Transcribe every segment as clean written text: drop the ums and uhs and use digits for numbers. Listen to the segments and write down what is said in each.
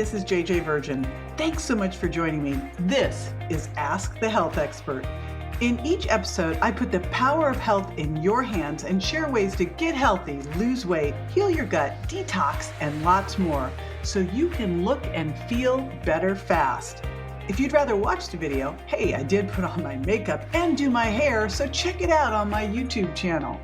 this is JJ Virgin. Thanks so much for joining me. This is Ask the Health Expert. In each episode, I put the power of health in your hands and share ways to get healthy, lose weight, heal your gut, detox, and lots more, so you can look and feel better fast. If you'd rather watch the video, hey, I did put on my makeup and do my hair, so check it out on my YouTube channel.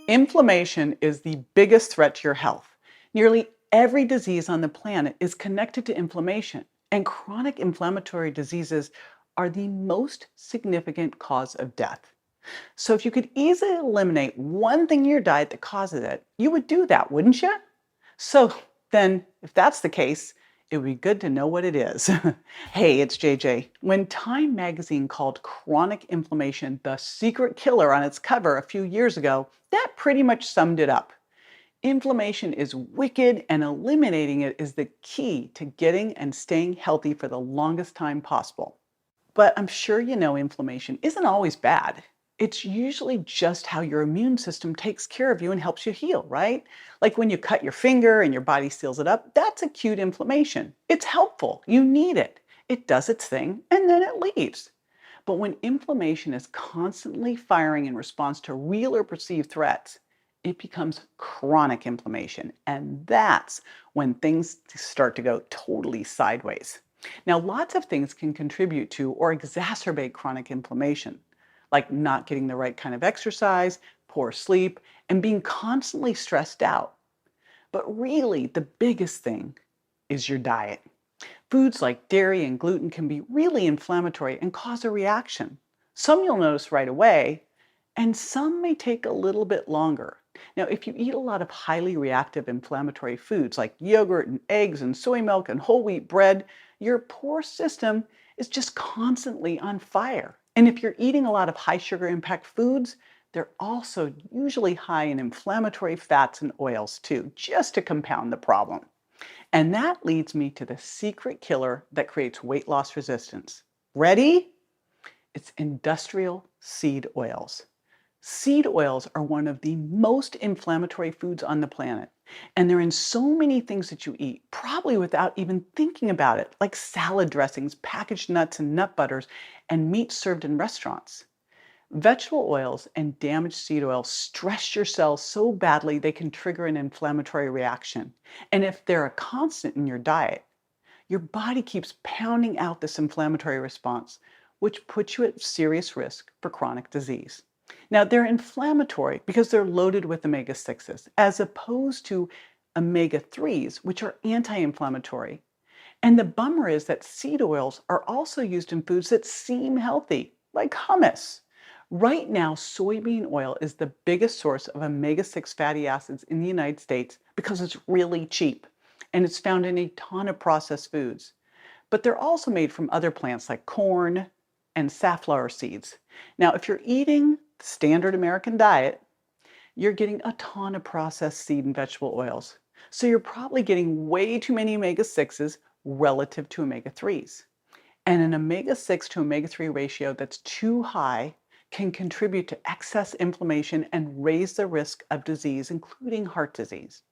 Inflammation is the biggest threat to your health. Nearly every disease on the planet is connected to inflammation, and chronic inflammatory diseases are the most significant cause of death. So if you could easily eliminate one thing in your diet that causes it, you would do that, wouldn't you? So then, if that's the case, it would be good to know what it is. Hey, it's JJ. When Time magazine called chronic inflammation the secret killer on its cover a few years ago, that pretty much summed it up. Inflammation is wicked, and eliminating it is the key to getting and staying healthy for the longest time possible. But I'm sure you know inflammation isn't always bad. It's usually just how your immune system takes care of you and helps you heal, right? Like when you cut your finger and your body seals it up, that's acute inflammation. It's helpful. You need it. It does its thing and then it leaves. But when inflammation is constantly firing in response to real or perceived threats, it becomes chronic inflammation. And that's when things start to go totally sideways. Now, lots of things can contribute to or exacerbate chronic inflammation, like not getting the right kind of exercise, poor sleep, and being constantly stressed out. But really, the biggest thing is your diet. Foods like dairy and gluten can be really inflammatory and cause a reaction. Some you'll notice right away, and some may take a little bit longer. Now, if you eat a lot of highly reactive inflammatory foods like yogurt and eggs and soy milk and whole wheat bread, your poor system is just constantly on fire. And if you're eating a lot of high sugar impact foods, they're also usually high in inflammatory fats and oils too, just to compound the problem. And that leads me to the secret killer that creates weight loss resistance. Ready? It's industrial seed oils. Seed oils are one of the most inflammatory foods on the planet. And they're in so many things that you eat, probably without even thinking about it, like salad dressings, packaged nuts and nut butters, and meat served in restaurants. Vegetable oils and damaged seed oils stress your cells so badly they can trigger an inflammatory reaction. And if they're a constant in your diet, your body keeps pounding out this inflammatory response, which puts you at serious risk for chronic disease. Now, they're inflammatory because they're loaded with omega-6s, as opposed to omega-3s, which are anti-inflammatory. And the bummer is that seed oils are also used in foods that seem healthy, like hummus. Right now, soybean oil is the biggest source of omega-6 fatty acids in the United States because it's really cheap, and it's found in a ton of processed foods. But they're also made from other plants like corn and safflower seeds. Now, if you're eating the standard American diet, you're getting a ton of processed seed and vegetable oils. So you're probably getting way too many omega-6s relative to omega-3s. And an omega-6 to omega-3 ratio that's too high can contribute to excess inflammation and raise the risk of disease, including heart disease.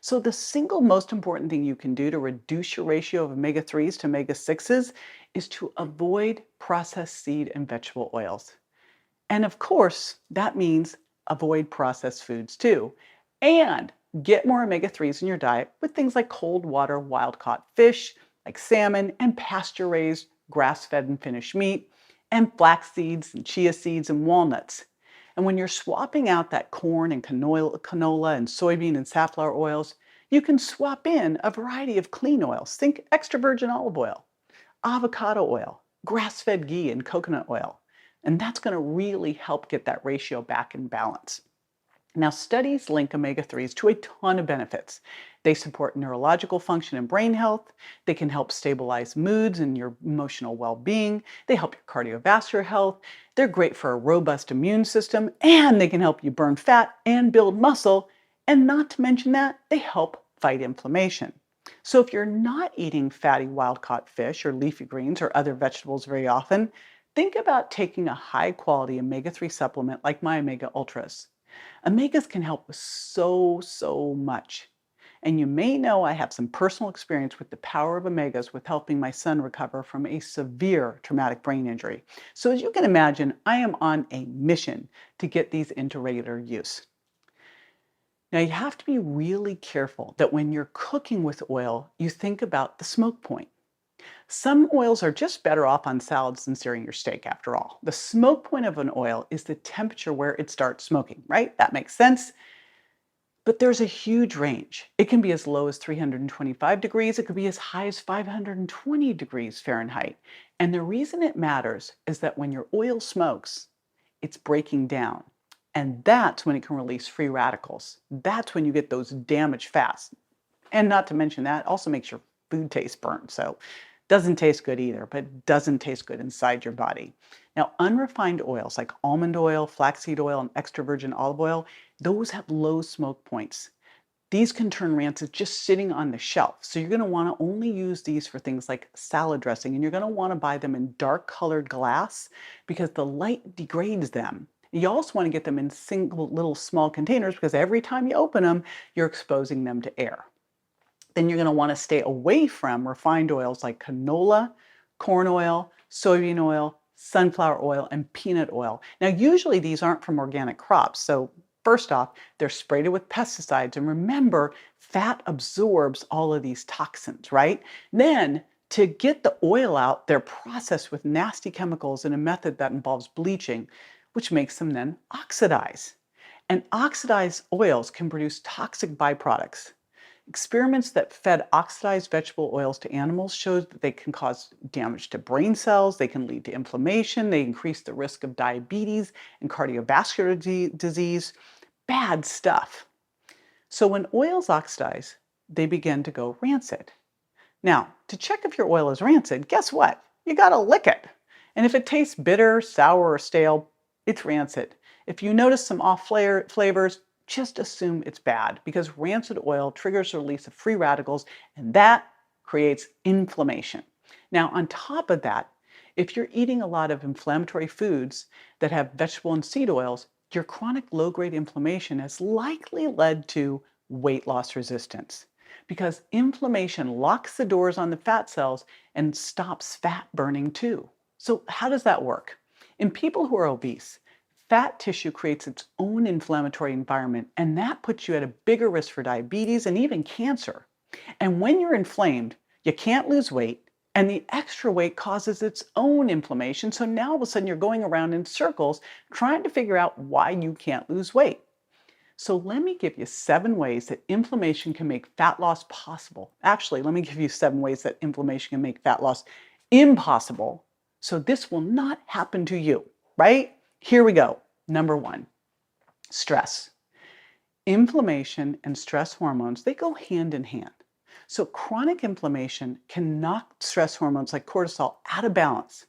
So the single most important thing you can do to reduce your ratio of omega-3s to omega-6s is to avoid processed seed and vegetable oils. And of course, that means avoid processed foods too. And get more omega-3s in your diet with things like cold water wild-caught fish, like salmon, and pasture-raised, grass-fed and finished meat, and flax seeds and chia seeds and walnuts. And when you're swapping out that corn and canola and soybean and safflower oils, you can swap in a variety of clean oils. Think extra virgin olive oil, avocado oil, grass-fed ghee, and coconut oil. And that's going to really help get that ratio back in balance. Now, studies link omega-3s to a ton of benefits. They support neurological function and brain health. They can help stabilize moods and your emotional well-being. They help your cardiovascular health. They're great for a robust immune system, and they can help you burn fat and build muscle. And not to mention that, they help fight inflammation. So if you're not eating fatty wild-caught fish or leafy greens or other vegetables very often, Think about taking a high quality omega-3 supplement like my Omega Ultras. Omegas can help with so much. And you may know I have some personal experience with the power of omegas with helping my son recover from a severe traumatic brain injury. So, as you can imagine, I am on a mission to get these into regular use. Now, you have to be really careful that when you're cooking with oil, you think about the smoke point. Some oils are just better off on salads than searing your steak, after all. The smoke point of an oil is the temperature where it starts smoking, right? That makes sense. But there's a huge range. It can be as low as 325 degrees, it could be as high as 520 degrees Fahrenheit. And the reason it matters is that when your oil smokes, it's breaking down. And that's when it can release free radicals. That's when you get those damaged fats. And not to mention that also makes your food taste burnt. So doesn't taste good either, but doesn't taste good inside your body. Now, unrefined oils like almond oil, flaxseed oil, and extra virgin olive oil, those have low smoke points. These can turn rancid just sitting on the shelf. So you're going to want to only use these for things like salad dressing, and you're going to want to buy them in dark colored glass because the light degrades them. You also want to get them in single little small containers because every time you open them, you're exposing them to air. Then you're going to want to stay away from refined oils like canola, corn oil, soybean oil, sunflower oil, and peanut oil. Now, usually these aren't from organic crops. So first off, they're sprayed with pesticides. And remember, fat absorbs all of these toxins, right? Then to get the oil out, they're processed with nasty chemicals in a method that involves bleaching, which makes them then oxidize. And oxidized oils can produce toxic byproducts. Experiments that fed oxidized vegetable oils to animals showed that they can cause damage to brain cells, they can lead to inflammation, they increase the risk of diabetes and cardiovascular disease. Bad stuff. So when oils oxidize, they begin to go rancid. Now, to check if your oil is rancid, guess what? You gotta lick it. And if it tastes bitter, sour, or stale, it's rancid. If you notice some off flavors, just assume it's bad because rancid oil triggers the release of free radicals and that creates inflammation. Now, on top of that, if you're eating a lot of inflammatory foods that have vegetable and seed oils, your chronic low-grade inflammation has likely led to weight loss resistance because inflammation locks the doors on the fat cells and stops fat burning too. So how does that work? In people who are obese, fat tissue creates its own inflammatory environment, and that puts you at a bigger risk for diabetes and even cancer. And when you're inflamed, you can't lose weight, and the extra weight causes its own inflammation. So now all of a sudden you're going around in circles trying to figure out why you can't lose weight. So let me give you 7 ways that inflammation can make fat loss possible. Actually, let me give you 7 ways that inflammation can make fat loss impossible. So this will not happen to you, right? Here we go. Number 1, stress. Inflammation and stress hormones, they go hand in hand. So chronic inflammation can knock stress hormones like cortisol out of balance.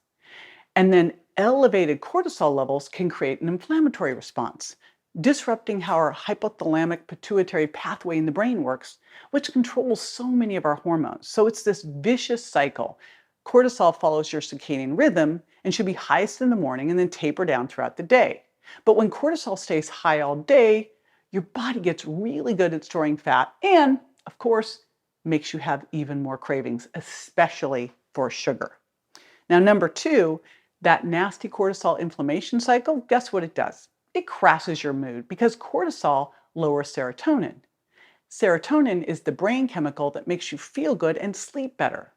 And then elevated cortisol levels can create an inflammatory response, disrupting how our hypothalamic pituitary pathway in the brain works, which controls so many of our hormones. So it's this vicious cycle. Cortisol follows your circadian rhythm and should be highest in the morning and then taper down throughout the day. But when cortisol stays high all day, your body gets really good at storing fat and, of course, makes you have even more cravings, especially for sugar. Now, number 2, that nasty cortisol inflammation cycle, guess what it does? It crashes your mood because cortisol lowers serotonin. Serotonin is the brain chemical that makes you feel good and sleep better.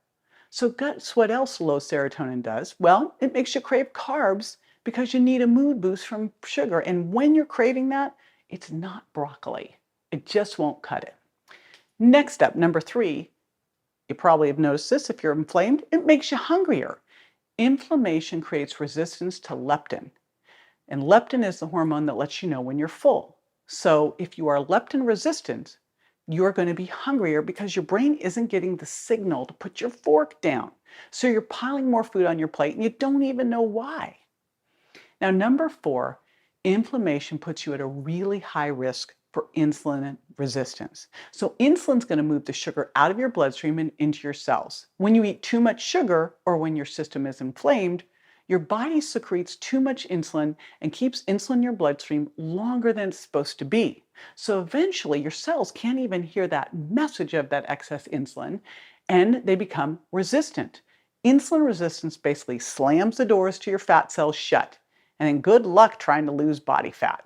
So guess what else low serotonin does? Well, it makes you crave carbs because you need a mood boost from sugar. And when you're craving that, it's not broccoli. It just won't cut it. Next up, number 3, you probably have noticed this if you're inflamed, it makes you hungrier. Inflammation creates resistance to leptin. And leptin is the hormone that lets you know when you're full. So if you are leptin resistant, you're going to be hungrier because your brain isn't getting the signal to put your fork down. So you're piling more food on your plate and you don't even know why. Now, number 4, inflammation puts you at a really high risk for insulin resistance. So insulin's going to move the sugar out of your bloodstream and into your cells. When you eat too much sugar or when your system is inflamed, Your body secretes too much insulin and keeps insulin in your bloodstream longer than it's supposed to be. So eventually, your cells can't even hear that message of that excess insulin and they become resistant. Insulin resistance basically slams the doors to your fat cells shut. And then good luck trying to lose body fat.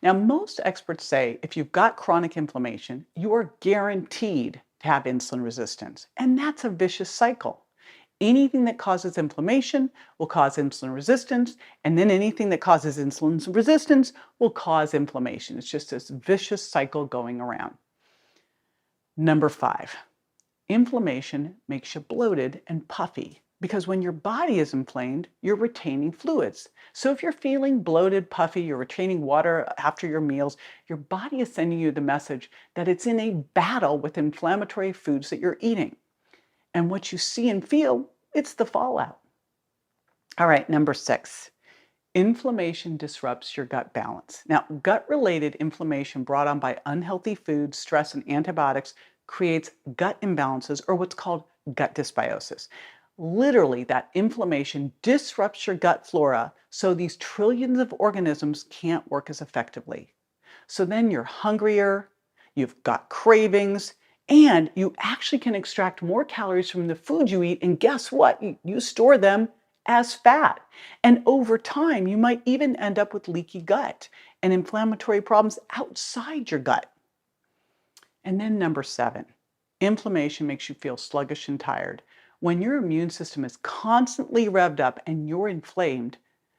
Now, most experts say if you've got chronic inflammation, you are guaranteed to have insulin resistance. And that's a vicious cycle. Anything that causes inflammation will cause insulin resistance, and then anything that causes insulin resistance will cause inflammation. It's just this vicious cycle going around. Number 5, inflammation makes you bloated and puffy because when your body is inflamed, you're retaining fluids. So if you're feeling bloated, puffy, you're retaining water after your meals, your body is sending you the message that it's in a battle with inflammatory foods that you're eating. And what you see and feel, it's the fallout. All right, number 6. Inflammation disrupts your gut balance. Now, gut-related inflammation brought on by unhealthy foods, stress, and antibiotics creates gut imbalances or what's called gut dysbiosis. Literally, that inflammation disrupts your gut flora so these trillions of organisms can't work as effectively. So then you're hungrier, you've got cravings, and you actually can extract more calories from the food you eat. And guess what? You store them as fat. And over time, you might even end up with leaky gut and inflammatory problems outside your gut. And then number 7, inflammation makes you feel sluggish and tired. When your immune system is constantly revved up and you're inflamed,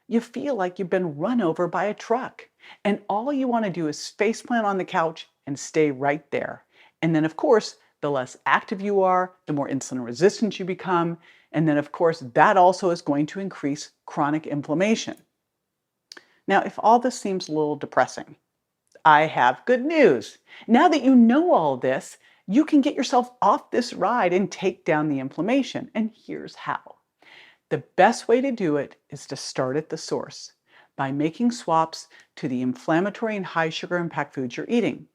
you feel like you've been run over by a truck. And all you want to do is faceplant on the couch and stay right there. And then, of course, the less active you are, the more insulin resistant you become. And then, of course, that also is going to increase chronic inflammation. Now, if all this seems a little depressing, I have good news. Now that you know all this, you can get yourself off this ride and take down the inflammation. And here's how. The best way to do it is to start at the source by making swaps to the inflammatory and high sugar impact foods you're eating.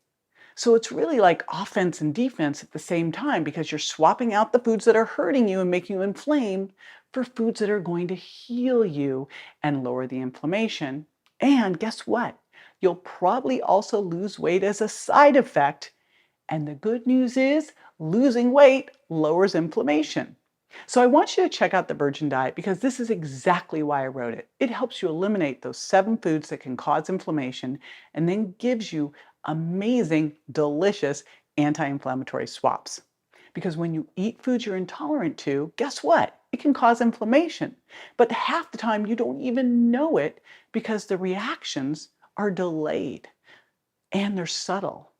So it's really like offense and defense at the same time because you're swapping out the foods that are hurting you and making you inflamed for foods that are going to heal you and lower the inflammation. And guess what? You'll probably also lose weight as a side effect. And the good news is losing weight lowers inflammation. So I want you to check out the Virgin Diet because this is exactly why I wrote it. It helps you eliminate those 7 foods that can cause inflammation and then gives you amazing, delicious anti-inflammatory swaps. Because when you eat foods you're intolerant to, guess what? It can cause inflammation. But half the time you don't even know it because the reactions are delayed and they're subtle.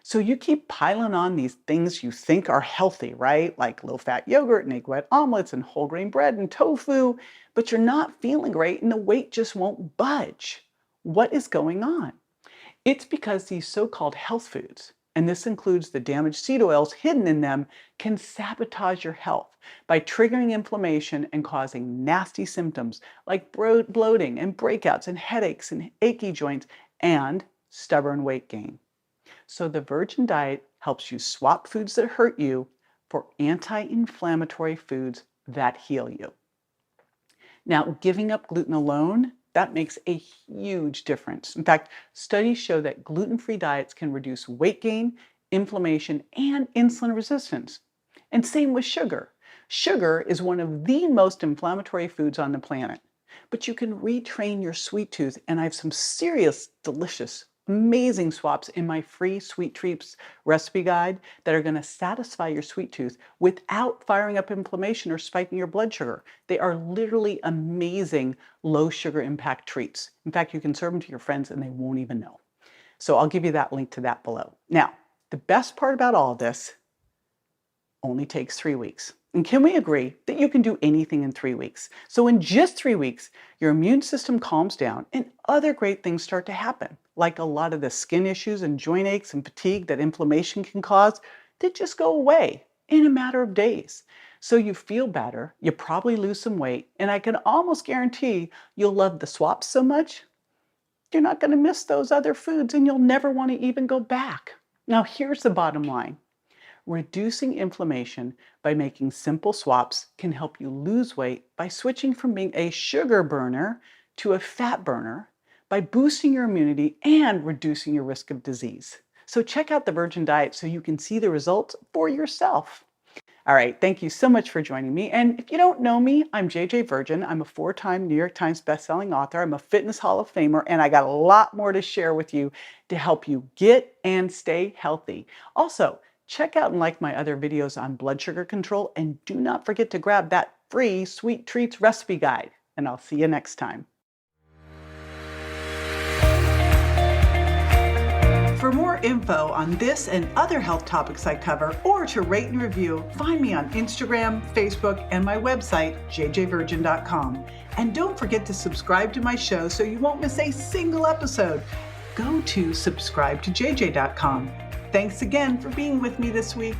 So you keep piling on these things you think are healthy, right? Like low-fat yogurt and egg white omelets and whole grain bread and tofu, but you're not feeling great and the weight just won't budge. What is going on? It's because these so-called health foods, and this includes the damaged seed oils hidden in them, can sabotage your health by triggering inflammation and causing nasty symptoms like bloating and breakouts and headaches and achy joints and stubborn weight gain. So the Virgin Diet helps you swap foods that hurt you for anti-inflammatory foods that heal you. Now, giving up gluten alone, that makes a huge difference. In fact, studies show that gluten-free diets can reduce weight gain, inflammation, and insulin resistance. And same with sugar. Sugar is one of the most inflammatory foods on the planet. But you can retrain your sweet tooth, and I have some serious, delicious, amazing swaps in my free Sweet Treats recipe guide that are going to satisfy your sweet tooth without firing up inflammation or spiking your blood sugar. They are literally amazing low sugar impact treats. In fact, you can serve them to your friends and they won't even know. So I'll give you that link to that below. Now, the best part about all of this only takes 3 weeks. And can we agree that you can do anything in 3 weeks? So in just 3 weeks, your immune system calms down and other great things start to happen, like a lot of the skin issues and joint aches and fatigue that inflammation can cause, they just go away in a matter of days. So you feel better, you probably lose some weight, and I can almost guarantee you'll love the swaps so much, you're not going to miss those other foods and you'll never want to even go back. Now here's the bottom line. Reducing inflammation by making simple swaps can help you lose weight by switching from being a sugar burner to a fat burner, by boosting your immunity and reducing your risk of disease. So check out the Virgin Diet so you can see the results for yourself. All right, thank you so much for joining me. And if you don't know me, I'm JJ Virgin. I'm a 4-time New York Times bestselling author. I'm a fitness Hall of Famer, and I got a lot more to share with you to help you get and stay healthy. Also, check out and like my other videos on blood sugar control, and do not forget to grab that free Sweet Treats recipe guide. And I'll see you next time. For more info on this and other health topics I cover, or to rate and review, find me on Instagram, Facebook, and my website, jjvirgin.com. And don't forget to subscribe to my show so you won't miss a single episode. Go to subscribetoJJ.com. Thanks again for being with me this week.